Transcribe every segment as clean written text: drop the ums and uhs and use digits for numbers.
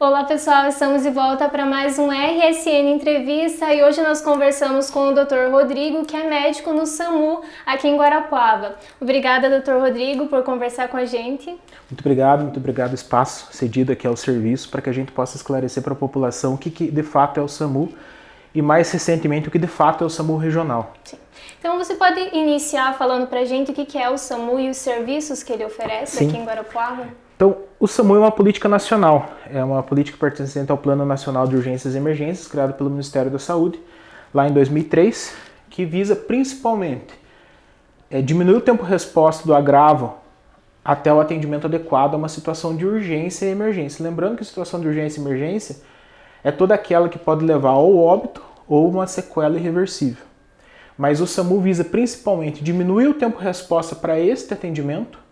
Olá pessoal, estamos de volta para mais um RSN Entrevista e hoje nós conversamos com o Dr. Rodrigo, que é médico no SAMU aqui em Guarapuava. Obrigada, Dr. Rodrigo, por conversar com a gente. Muito obrigado o espaço cedido aqui ao serviço para que a gente possa esclarecer para a população o que de fato é o SAMU e mais recentemente o que de fato é o SAMU regional. Sim. Então você pode iniciar falando para a gente o que é o SAMU e os serviços que ele oferece aqui em Guarapuava? Então, o SAMU é uma política nacional, é uma política pertencente ao Plano Nacional de Urgências e Emergências, criado pelo Ministério da Saúde, lá em 2003, que visa principalmente diminuir o tempo-resposta do agravo até o atendimento adequado a uma situação de urgência e emergência. Lembrando que a situação de urgência e emergência é toda aquela que pode levar ao óbito ou uma sequela irreversível. Mas o SAMU visa principalmente diminuir o tempo-resposta para este atendimento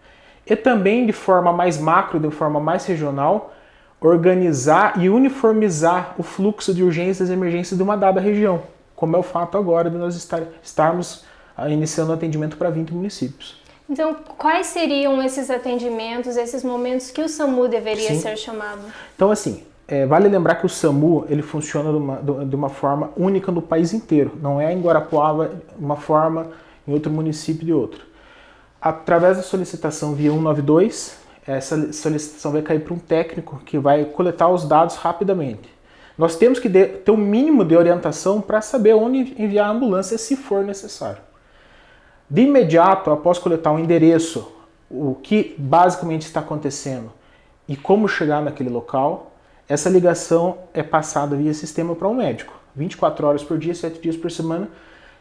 e também, de forma mais macro, de forma mais regional, organizar e uniformizar o fluxo de urgências e emergências de uma dada região, como é o fato agora de nós estarmos iniciando o atendimento para 20 municípios. Então, quais seriam esses atendimentos, esses momentos que o SAMU deveria ser chamado? Então, assim, vale lembrar que o SAMU ele funciona de uma forma única no país inteiro, não é em Guarapuava uma forma, em outro município de outro. Através da solicitação via 192, essa solicitação vai cair para um técnico que vai coletar os dados rapidamente. Nós temos que ter um mínimo de orientação para saber onde enviar a ambulância se for necessário. De imediato, após coletar um endereço, o que basicamente está acontecendo e como chegar naquele local, essa ligação é passada via sistema para um médico. 24 horas por dia, 7 dias por semana,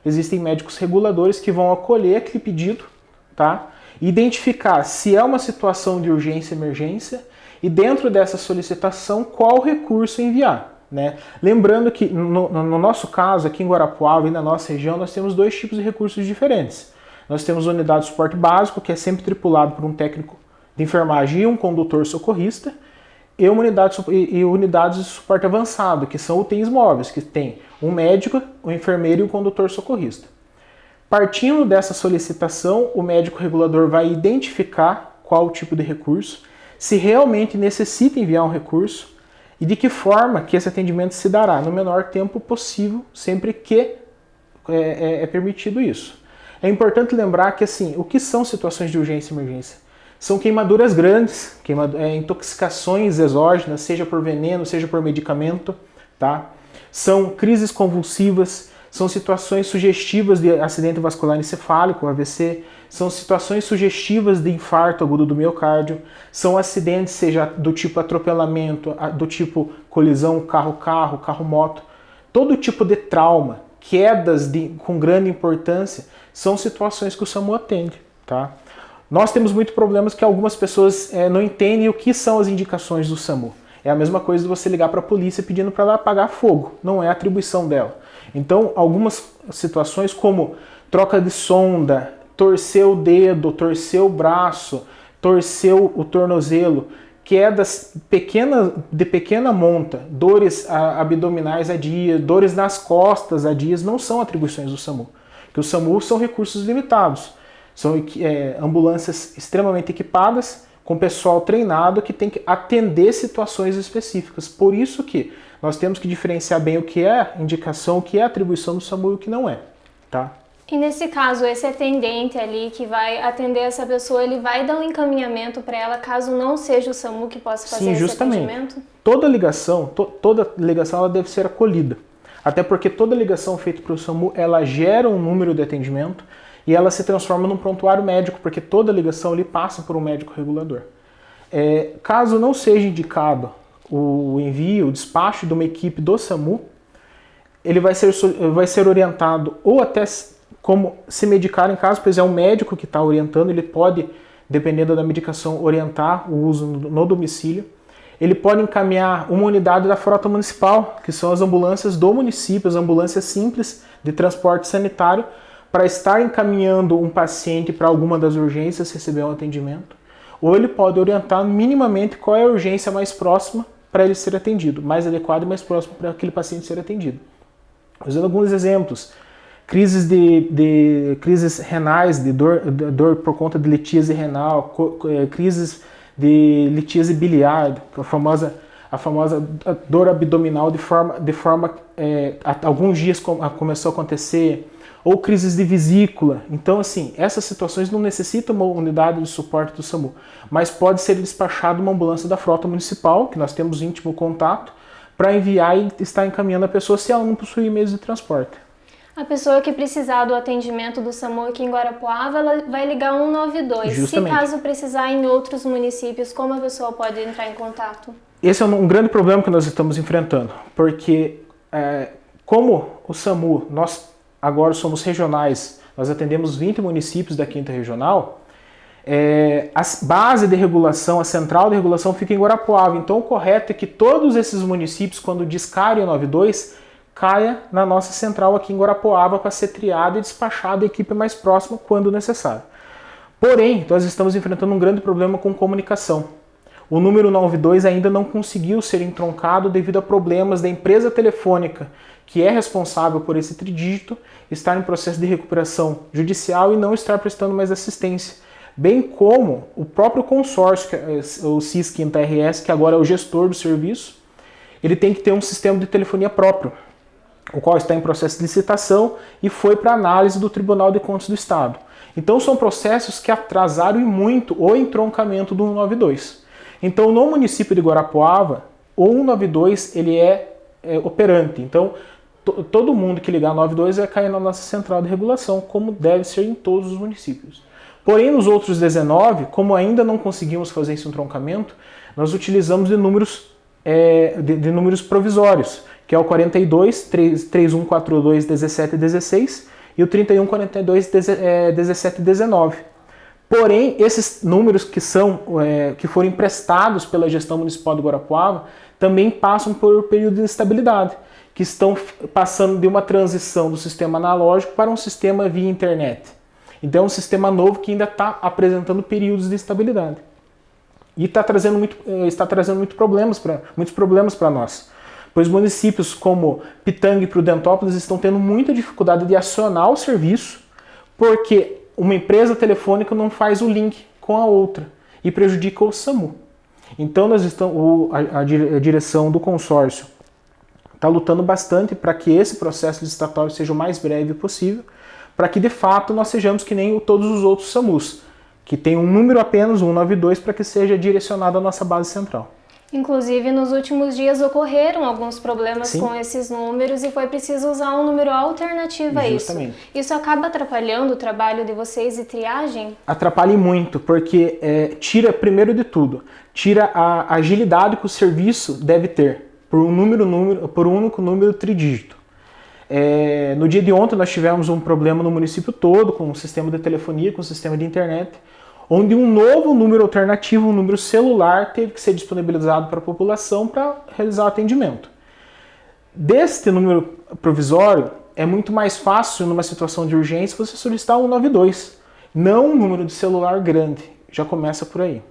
existem médicos reguladores que vão acolher aquele pedido, tá? Identificar se é uma situação de urgência e emergência e dentro dessa solicitação qual recurso enviar, né? Lembrando que no nosso caso, aqui em Guarapuava e na nossa região, nós temos dois tipos de recursos diferentes. Nós temos a unidade de suporte básico, que é sempre tripulado por um técnico de enfermagem e um condutor socorrista, e unidades de suporte avançado, que são UTIs móveis, que tem um médico, um enfermeiro e um condutor socorrista. Partindo dessa solicitação, o médico regulador vai identificar qual o tipo de recurso, se realmente necessita enviar um recurso e de que forma que esse atendimento se dará no menor tempo possível, sempre que é permitido isso. É importante lembrar que, assim, o que são situações de urgência e emergência? São queimaduras grandes, intoxicações exógenas, seja por veneno, seja por medicamento, tá? São crises convulsivas, são situações sugestivas de acidente vascular encefálico, AVC, são situações sugestivas de infarto agudo do miocárdio, são acidentes, seja do tipo atropelamento, do tipo colisão carro-carro, carro-moto, todo tipo de trauma, quedas com grande importância, são situações que o SAMU atende, tá? Nós temos muitos problemas que algumas pessoas não entendem o que são as indicações do SAMU. É a mesma coisa de você ligar para a polícia pedindo para ela apagar fogo, não é atribuição dela. Então, algumas situações como troca de sonda, torcer o dedo, torcer o braço, torcer o tornozelo, quedas de pequena monta, dores abdominais a dias, dores nas costas a dias, não são atribuições do SAMU. Porque o SAMU são recursos limitados. São ambulâncias extremamente equipadas, com pessoal treinado que tem que atender situações específicas. Por isso que nós temos que diferenciar bem o que é indicação, o que é atribuição do SAMU e o que não é, tá? E nesse caso, esse atendente ali que vai atender essa pessoa, ele vai dar um encaminhamento para ela caso não seja o SAMU que possa fazer esse atendimento? Toda ligação ela deve ser acolhida. Até porque toda ligação feita para o SAMU, ela gera um número de atendimento e ela se transforma num prontuário médico, porque toda ligação ali passa por um médico regulador. Caso não seja indicado o envio, o despacho de uma equipe do SAMU, ele vai ser orientado ou até como se medicar em caso, pois é um médico que está orientando, ele pode, dependendo da medicação, orientar o uso no domicílio. Ele pode encaminhar uma unidade da frota municipal, que são as ambulâncias do município, as ambulâncias simples de transporte sanitário, para estar encaminhando um paciente para alguma das urgências receber um atendimento. Ou ele pode orientar minimamente qual é a urgência mais próxima para ele ser atendido, mais adequado e mais próximo para aquele paciente ser atendido. Usando alguns exemplos, crises crises renais, de dor por conta de litíase renal, crises de litíase biliar, a famosa a famosa dor abdominal alguns dias começou a acontecer, ou crises de vesícula. Então, assim, essas situações não necessitam uma unidade de suporte do SAMU, mas pode ser despachado uma ambulância da frota municipal, que nós temos íntimo contato, para enviar e estar encaminhando a pessoa se ela não possuir meios de transporte. A pessoa que precisar do atendimento do SAMU aqui em Guarapuava, ela vai ligar 192. Justamente. Se caso precisar em outros municípios, como a pessoa pode entrar em contato? Esse é um grande problema que nós estamos enfrentando, porque como o SAMU, nós agora somos regionais, nós atendemos 20 municípios da 5ª Regional, a base de regulação, a central de regulação fica em Guarapuava. Então o correto é que todos esses municípios, quando descarem o 92, caia na nossa central aqui em Guarapuava para ser triada e despachada a equipe mais próxima quando necessário. Porém, nós estamos enfrentando um grande problema com comunicação. O número 92 ainda não conseguiu ser entroncado devido a problemas da empresa telefônica, que é responsável por esse tridígito, estar em processo de recuperação judicial e não estar prestando mais assistência. Bem como o próprio consórcio, o CIS 5ª RS, que agora é o gestor do serviço, ele tem que ter um sistema de telefonia próprio, o qual está em processo de licitação e foi para análise do Tribunal de Contas do Estado. Então são processos que atrasaram muito o entroncamento do 192. Então no município de Guarapuava, o 192 ele é operante. Então todo mundo que ligar 92 vai cair na nossa central de regulação, como deve ser em todos os municípios. Porém, nos outros 19, como ainda não conseguimos fazer esse entroncamento, nós utilizamos de números provisórios, que é o 42, 3142, 1716 e o 3142, 1719. Porém, esses números que foram emprestados pela gestão municipal de Guarapuava também passam por período de instabilidade, que estão passando de uma transição do sistema analógico para um sistema via internet. Então é um sistema novo que ainda está apresentando períodos de instabilidade. E está trazendo muitos problemas para nós. Pois municípios como Pitanga e Prudentópolis estão tendo muita dificuldade de acionar o serviço, porque uma empresa telefônica não faz o link com a outra e prejudica o SAMU. Então a direção do consórcio está lutando bastante para que esse processo licitatório seja o mais breve possível, para que de fato nós sejamos que nem todos os outros SAMUs, que tem um número apenas, 192, para que seja direcionado à nossa base central. Inclusive, nos últimos dias ocorreram alguns problemas Sim. com esses números e foi preciso usar um número alternativo a isso. Justamente. Isso acaba atrapalhando o trabalho de vocês de triagem? Atrapalha muito, porque tira, primeiro de tudo, tira a agilidade que o serviço deve ter por um único número tridígito. No dia de ontem nós tivemos um problema no município todo com o sistema de telefonia, com o sistema de internet, onde um novo número alternativo, um número celular, teve que ser disponibilizado para a população para realizar o atendimento. Deste número provisório, é muito mais fácil, numa situação de urgência, você solicitar um 192, não um número de celular grande. Já começa por aí.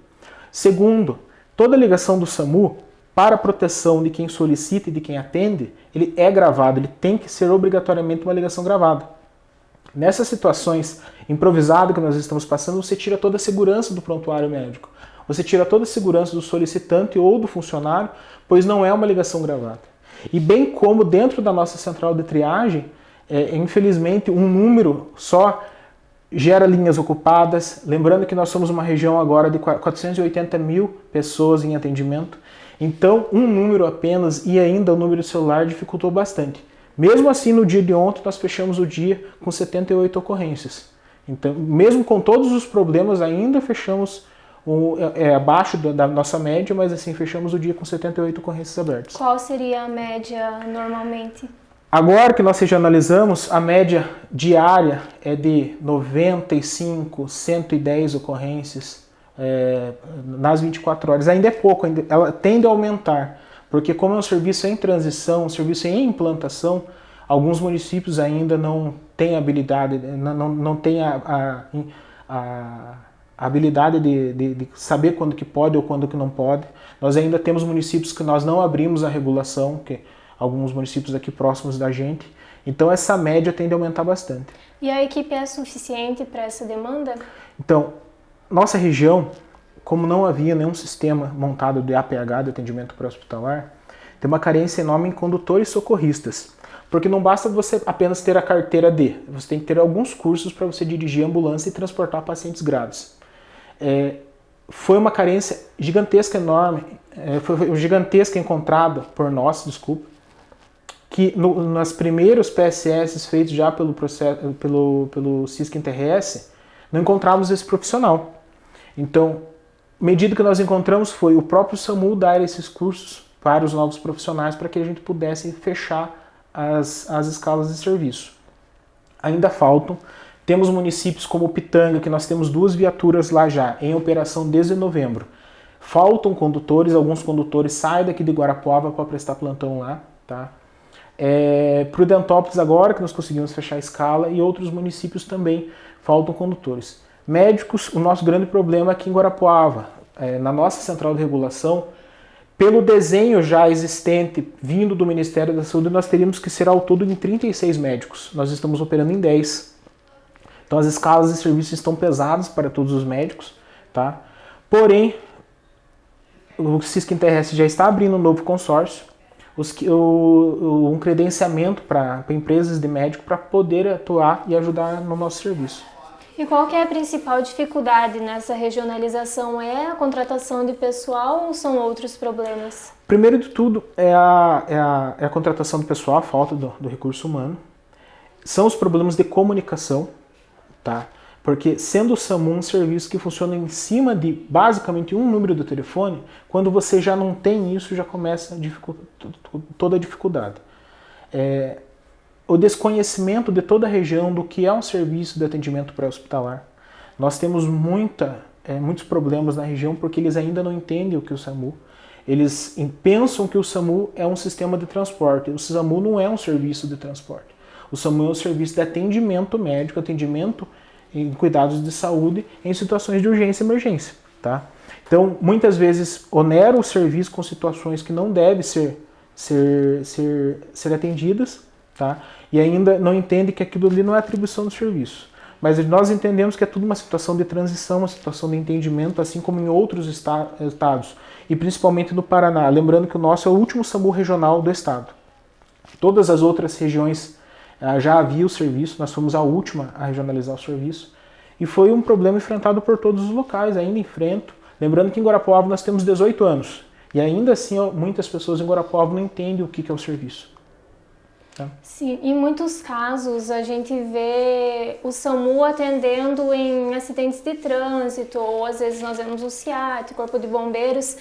Segundo, toda ligação do SAMU, para a proteção de quem solicita e de quem atende, ele é gravado, ele tem que ser obrigatoriamente uma ligação gravada. Nessas situações improvisadas que nós estamos passando, você tira toda a segurança do prontuário médico. Você tira toda a segurança do solicitante ou do funcionário, pois não é uma ligação gravada. E bem como dentro da nossa central de triagem, infelizmente um número só gera linhas ocupadas. Lembrando que nós somos uma região agora de 480 mil pessoas em atendimento. Então, um número apenas e ainda o número celular dificultou bastante. Mesmo assim, no dia de ontem, nós fechamos o dia com 78 ocorrências. Então, mesmo com todos os problemas, ainda fechamos abaixo da nossa média, mas assim, fechamos o dia com 78 ocorrências abertas. Qual seria a média normalmente? Agora que nós já analisamos, a média diária é de 95, 110 ocorrências nas 24 horas. Ainda é pouco, ela tende a aumentar, porque como é um serviço em transição, um serviço em implantação, alguns municípios ainda não têm habilidade, não têm a habilidade de saber quando que pode ou quando que não pode. Nós ainda temos municípios que nós não abrimos a regulação, que alguns municípios aqui próximos da gente. Então essa média tende a aumentar bastante. E a equipe é suficiente para essa demanda? Então, nossa região, como não havia nenhum sistema montado de APH, de atendimento pré-hospitalar, tem uma carência enorme em condutores socorristas. Porque não basta você apenas ter a carteira D, você tem que ter alguns cursos para você dirigir ambulância e transportar pacientes graves. Foi uma carência gigantesca, enorme, foi gigantesca encontrada por nós, desculpa, que nos primeiros PSS feitos já pelo Sisquim-TRS, não encontrávamos esse profissional. Então, a medida que nós encontramos foi o próprio SAMU dar esses cursos para os novos profissionais para que a gente pudesse fechar as escalas de serviço. Ainda faltam. Temos municípios como Pitanga, que nós temos 2 viaturas lá já, em operação desde novembro. Faltam condutores, alguns condutores saem daqui de Guarapuava para prestar plantão lá. Tá? Prudentópolis agora, que nós conseguimos fechar a escala, e outros municípios também faltam condutores. Médicos, o nosso grande problema é aqui em Guarapuava. Na nossa central de regulação, pelo desenho já existente, vindo do Ministério da Saúde, nós teríamos que ser ao todo em 36 médicos. Nós estamos operando em 10. Então as escalas de serviço estão pesadas para todos os médicos. Tá? Porém, o Sisquim-TRS já está abrindo um novo consórcio, um credenciamento para empresas de médico para poder atuar e ajudar no nosso serviço. E qual que é a principal dificuldade nessa regionalização? É a contratação de pessoal ou são outros problemas? Primeiro de tudo é a contratação do pessoal, a falta do recurso humano. São os problemas de comunicação, tá? Porque sendo o SAMU um serviço que funciona em cima de basicamente um número do telefone, quando você já não tem isso, já começa toda a dificuldade. O desconhecimento de toda a região do que é um serviço de atendimento pré-hospitalar. Nós temos muitos problemas na região porque eles ainda não entendem o que é o SAMU. Eles pensam que o SAMU é um sistema de transporte. O SAMU não é um serviço de transporte. O SAMU é um serviço de atendimento médico, atendimento em cuidados de saúde em situações de urgência e emergência. Tá? Então, muitas vezes, onera o serviço com situações que não devem ser atendidas, tá? E ainda não entende que aquilo ali não é atribuição do serviço. Mas nós entendemos que é tudo uma situação de transição, uma situação de entendimento, assim como em outros estados, e principalmente no Paraná. Lembrando que o nosso é o último SAMU regional do estado. Todas as outras regiões já havia o serviço, nós fomos a última a regionalizar o serviço, e foi um problema enfrentado por todos os locais, ainda enfrento. Lembrando que em Guarapuava nós temos 18 anos, e ainda assim muitas pessoas em Guarapuava não entendem o que é o serviço. Tá? Sim, em muitos casos a gente vê o SAMU atendendo em acidentes de trânsito, ou às vezes nós vemos o CIAT, Corpo de Bombeiros.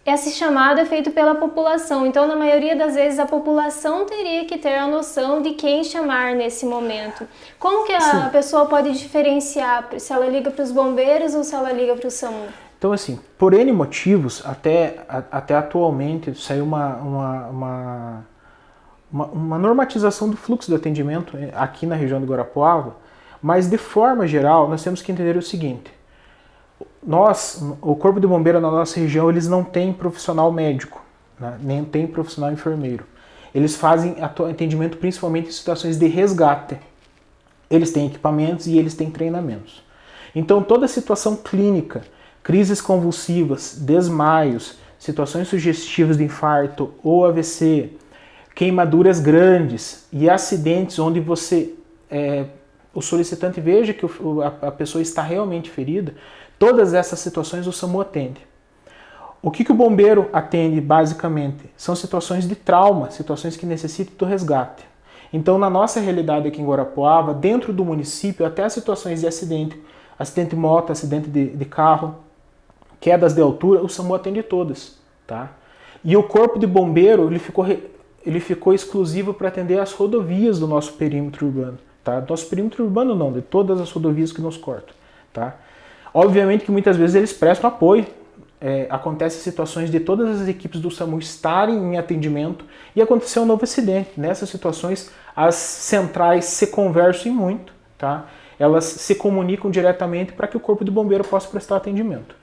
Esse chamado é feito pela população, então na maioria das vezes a população teria que ter a noção de quem chamar nesse momento. Como que a pessoa pode diferenciar se ela liga para os bombeiros ou se ela liga para o SAMU? Então, assim, por N motivos, até atualmente saiu uma normatização do fluxo de atendimento aqui na região do Guarapuava, mas de forma geral nós temos que entender o seguinte: o Corpo de Bombeiro na nossa região, eles não têm profissional médico, né? Nem tem profissional enfermeiro. Eles fazem atendimento principalmente em situações de resgate. Eles têm equipamentos e eles têm treinamentos. Então toda situação clínica, crises convulsivas, desmaios, situações sugestivas de infarto ou AVC, queimaduras grandes e acidentes onde o solicitante veja que a pessoa está realmente ferida, todas essas situações o SAMU atende. O que o bombeiro atende basicamente? São situações de trauma, situações que necessitam do resgate. Então na nossa realidade aqui em Guarapuava, dentro do município, até as situações de acidente de moto, acidente de carro, quedas de altura, o SAMU atende todas, tá? E o Corpo de Bombeiro, ele ficou exclusivo para atender as rodovias do nosso perímetro urbano, tá? Nosso perímetro urbano não, de todas as rodovias que nos cortam, tá? Obviamente que muitas vezes eles prestam apoio. Acontecem situações de todas as equipes do SAMU estarem em atendimento e aconteceu um novo acidente. Nessas situações, as centrais se conversam muito, tá? Elas se comunicam diretamente para que o Corpo de Bombeiro possa prestar atendimento.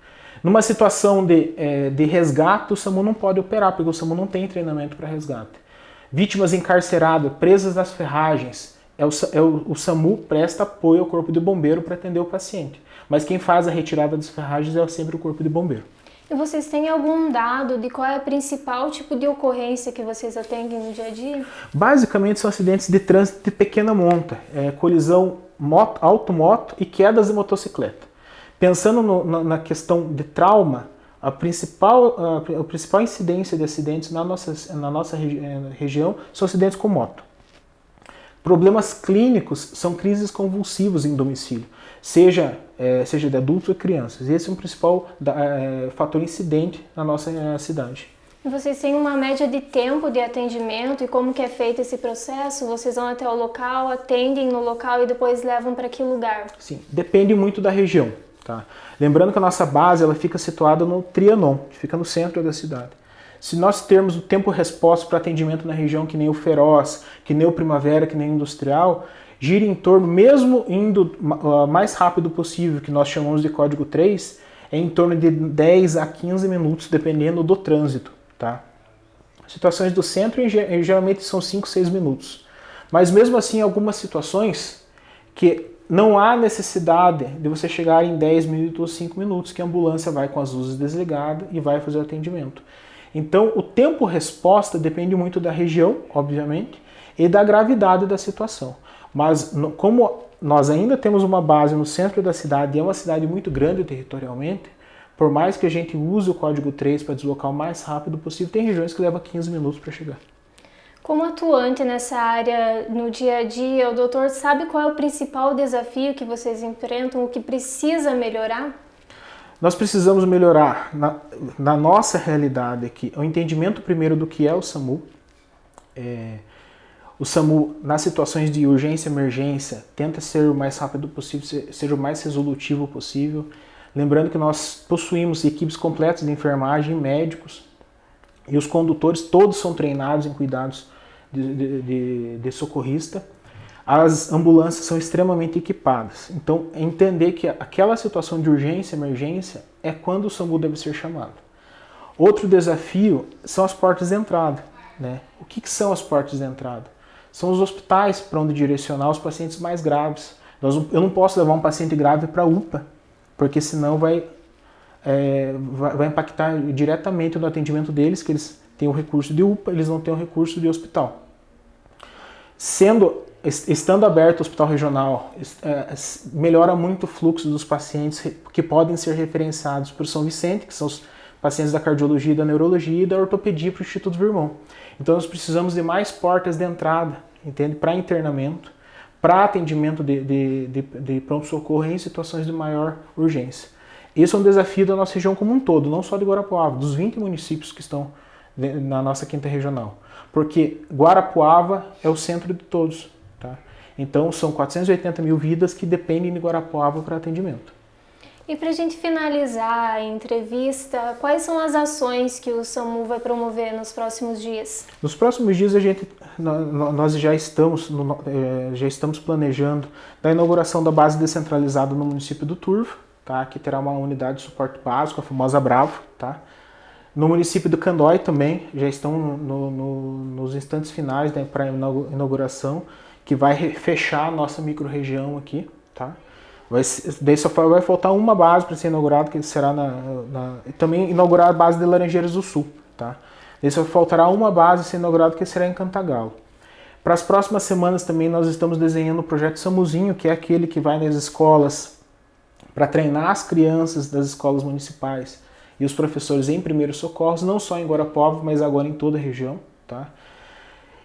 Numa situação de resgate, o SAMU não pode operar, porque o SAMU não tem treinamento para resgate. Vítimas encarceradas, presas nas ferragens, o SAMU presta apoio ao Corpo de Bombeiro para atender o paciente. mas quem faz a retirada das ferragens é sempre o Corpo de Bombeiro. E vocês têm algum dado de qual é o principal tipo de ocorrência que vocês atendem no dia a dia? Basicamente são acidentes de trânsito de pequena monta, colisão auto-moto e quedas de motocicleta. Pensando na questão de trauma, a principal incidência de acidentes na nossa região são acidentes com moto. Problemas clínicos são crises convulsivas em domicílio, seja de adultos ou crianças. Esse é o principal fator incidente na nossa cidade. E vocês têm uma média de tempo de atendimento e como que é feito esse processo? Vocês vão até o local, atendem no local e depois levam para que lugar? Sim, depende muito da região. Tá? Lembrando que a nossa base ela fica situada no Trianon, que fica no centro da cidade. Se nós termos o tempo-resposta para atendimento na região que nem o Feroz, que nem o Primavera, que nem o Industrial, gira em torno, mesmo indo mais rápido possível, que nós chamamos de código 3, é em torno de 10 a 15 minutos, dependendo do trânsito. Tá? Situações do centro geralmente são 5, 6 minutos. Mas mesmo assim, algumas situações que não há necessidade de você chegar em 10 minutos ou 5 minutos, que a ambulância vai com as luzes desligadas e vai fazer o atendimento. Então, o tempo-resposta depende muito da região, obviamente, e da gravidade da situação. Mas, como nós ainda temos uma base no centro da cidade, e é uma cidade muito grande territorialmente, por mais que a gente use o código 3 para deslocar o mais rápido possível, tem regiões que levam 15 minutos para chegar. Como atuante nessa área no dia a dia, o doutor sabe qual é o principal desafio que vocês enfrentam, o que precisa melhorar? Nós precisamos melhorar na nossa realidade aqui o entendimento primeiro do que é o SAMU. O SAMU, nas situações de urgência e emergência, tenta ser o mais rápido possível, ser o mais resolutivo possível. Lembrando que nós possuímos equipes completas de enfermagem, médicos, e os condutores todos são treinados em cuidados de socorrista. As ambulâncias são extremamente equipadas. Então, entender que aquela situação de urgência e emergência é quando o SAMU deve ser chamado. Outro desafio são as portas de entrada. Né? O que são as portas de entrada? São os hospitais para onde direcionar os pacientes mais graves. Eu não posso levar um paciente grave para a UPA, porque senão vai impactar diretamente no atendimento deles, que eles têm o recurso de UPA, eles não têm o recurso de hospital. Estando aberto o hospital regional, melhora muito o fluxo dos pacientes que podem ser referenciados para o São Vicente, que são os pacientes da cardiologia, da neurologia e da ortopedia para o Instituto Virmão. Então nós precisamos de mais portas de entrada, entende? Para internamento, para atendimento de pronto-socorro em situações de maior urgência. Esse é um desafio da nossa região como um todo, não só de Guarapuava, dos 20 municípios que estão na nossa quinta regional. Porque Guarapuava é o centro de todos. Tá? Então são 480 mil vidas que dependem de Guarapuava para atendimento. E para a gente finalizar a entrevista, quais são as ações que o SAMU vai promover nos próximos dias? Nos próximos dias nós já estamos planejando a inauguração da base descentralizada no município do Turvo, tá? Que terá uma unidade de suporte básico, a famosa Bravo. Tá? No município do Candói também, já estão nos instantes finais para a inauguração, que vai fechar a nossa micro-região aqui. Tá? Daí só vai faltar uma base para ser inaugurada, que será também inaugurar a base de Laranjeiras do Sul. Tá? Daí só faltará uma base a ser inaugurada, que será em Cantagalo. Para as próximas semanas também nós estamos desenhando o projeto Samuzinho, que é aquele que vai nas escolas para treinar as crianças das escolas municipais e os professores em primeiros socorros, não só em Guarapuava, mas agora em toda a região. Tá?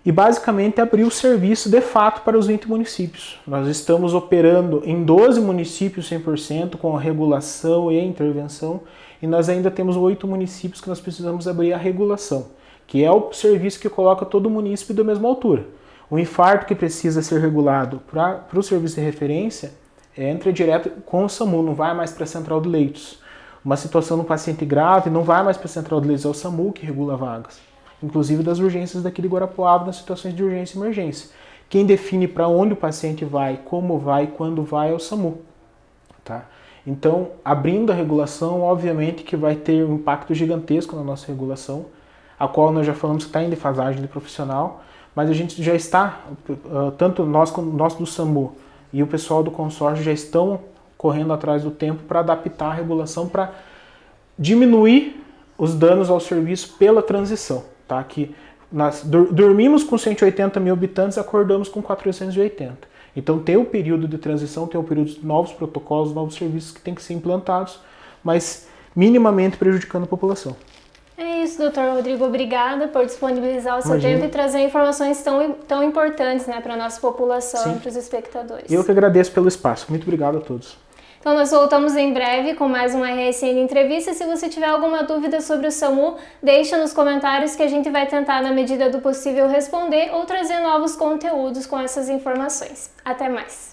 E basicamente abrir o serviço de fato para os 20 municípios. Nós estamos operando em 12 municípios 100% com a regulação e a intervenção, e nós ainda temos 8 municípios que nós precisamos abrir a regulação, que é o serviço que coloca todo o município da mesma altura. O infarto que precisa ser regulado para o serviço de referência entra direto com o SAMU, não vai mais para a central de leitos. Uma situação no paciente grave não vai mais para a central de leitos, é o SAMU que regula vagas. Inclusive das urgências daqui de Guarapuava, nas situações de urgência e emergência. Quem define para onde o paciente vai, como vai, quando vai é o SAMU. Tá? Então, abrindo a regulação, obviamente que vai ter um impacto gigantesco na nossa regulação, a qual nós já falamos que está em defasagem de profissional, mas a gente já está, tanto nós do SAMU e o pessoal do consórcio já estão correndo atrás do tempo para adaptar a regulação, para diminuir os danos ao serviço pela transição. Tá? Que nós dormimos com 180 mil habitantes, acordamos com 480. Então tem o período de transição, tem o período de novos protocolos, novos serviços que têm que ser implantados, mas minimamente prejudicando a população. É isso, doutor Rodrigo. Obrigada por disponibilizar o seu tempo e trazer informações tão importantes, né, para a nossa população e para os espectadores. Eu que agradeço pelo espaço. Muito obrigado a todos. Então nós voltamos em breve com mais uma RSN Entrevista. Se você tiver alguma dúvida sobre o SAMU, deixa nos comentários que a gente vai tentar, na medida do possível, responder ou trazer novos conteúdos com essas informações. Até mais!